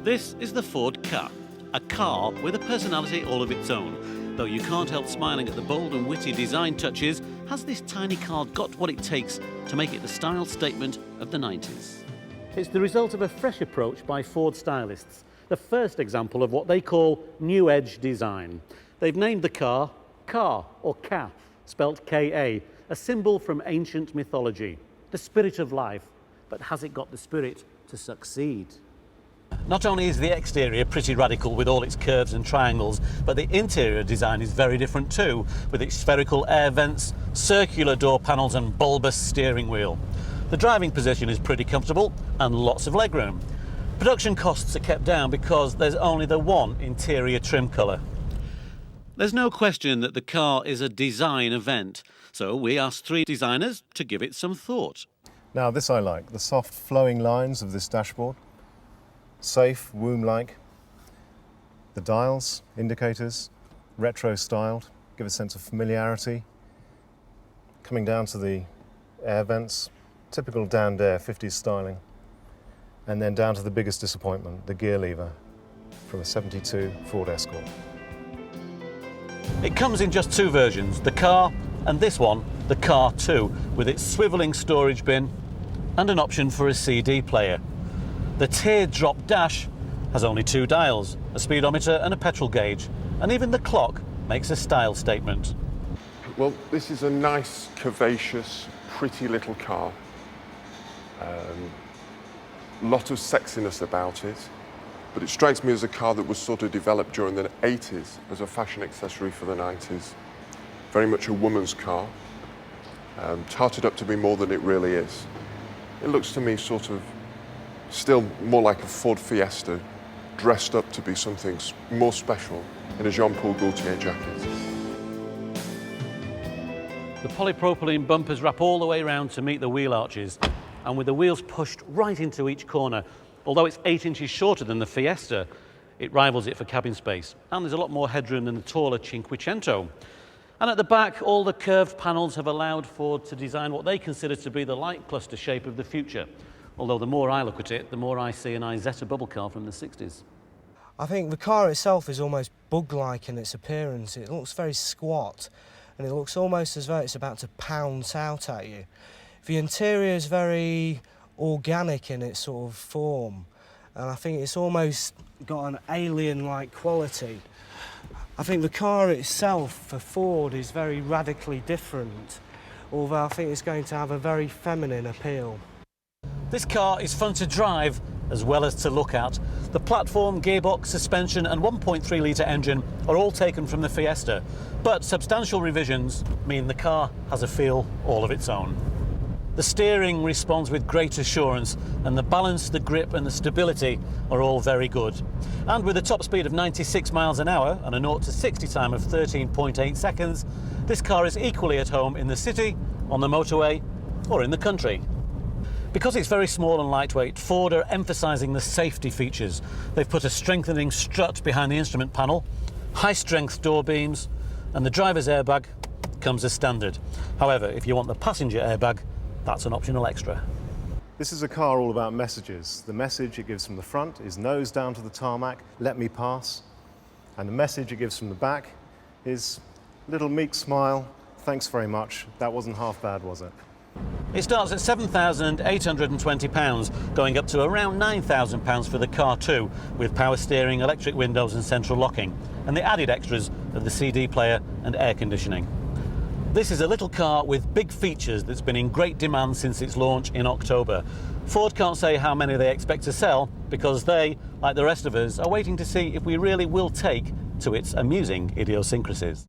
This is the Ford Ka, a car with a personality all of its own. Though you can't help smiling at the bold and witty design touches, has this tiny car got what it takes to make it the style statement of the 90s? It's the result of a fresh approach by Ford stylists, the first example of what they call new edge design. They've named the car Ka, or Ka, spelt K-A, a symbol from ancient mythology, the spirit of life. But has it got the spirit to succeed? Not only is the exterior pretty radical with all its curves and triangles, but the interior design is very different too, with its spherical air vents, circular door panels and bulbous steering wheel. The driving position is pretty comfortable and lots of legroom. Production costs are kept down because there's only the one interior trim colour. There's no question that the car is a design event, so we asked 3 designers to give it some thought. Now this I like, the soft flowing lines of this dashboard, safe, womb-like. The dials, indicators, retro styled, give a sense of familiarity. Coming down to the air vents, typical Dan Dare 50s styling. And then down to the biggest disappointment, the gear lever from a 72 Ford Escort. It comes in just 2 versions, the Ka and this one, the Ka 2, with its swivelling storage bin and an option for a CD player. The teardrop dash has only 2 dials, a speedometer and a petrol gauge, and even the clock makes a style statement. Well, this is a nice, curvaceous, pretty little car. Lot of sexiness about it, but it strikes me as a car that was sort of developed during the 80s as a fashion accessory for the 90s. Very much a woman's car, tarted up to be more than it really is. It looks to me sort of still more like a Ford Fiesta, dressed up to be something more special in a Jean-Paul Gaultier jacket. The polypropylene bumpers wrap all the way around to meet the wheel arches, and with the wheels pushed right into each corner. Although it's 8 inches shorter than the Fiesta, it rivals it for cabin space, and there's a lot more headroom than the taller Cinquecento. And at the back, all the curved panels have allowed Ford to design what they consider to be the light cluster shape of the future. Although the more I look at it, the more I see an Isetta bubble car from the 60s. I think the car itself is almost bug-like in its appearance. It looks very squat, and it looks almost as though it's about to pounce out at you. The interior is very organic in its sort of form, and I think it's almost got an alien-like quality. I think the car itself for Ford is very radically different, although I think it's going to have a very feminine appeal. This car is fun to drive as well as to look at. The platform, gearbox, suspension and 1.3 litre engine are all taken from the Fiesta, but substantial revisions mean the car has a feel all of its own. The steering responds with great assurance, and the balance, the grip and the stability are all very good. And with a top speed of 96 miles an hour and a 0 to 60 time of 13.8 seconds, this car is equally at home in the city, on the motorway or in the country. Because it's very small and lightweight, Ford are emphasising the safety features. They've put a strengthening strut behind the instrument panel, high-strength door beams, and the driver's airbag comes as standard. However, if you want the passenger airbag, that's an optional extra. This is a car all about messages. The message it gives from the front is nose down to the tarmac, let me pass. And the message it gives from the back is little meek smile, thanks very much. That wasn't half bad, was it? It starts at £7,820, going up to around £9,000 for the Ka 2, with power steering, electric windows and central locking, and the added extras of the CD player and air conditioning. This is a little car with big features that's been in great demand since its launch in October. Ford can't say how many they expect to sell because they, like the rest of us, are waiting to see if we really will take to its amusing idiosyncrasies.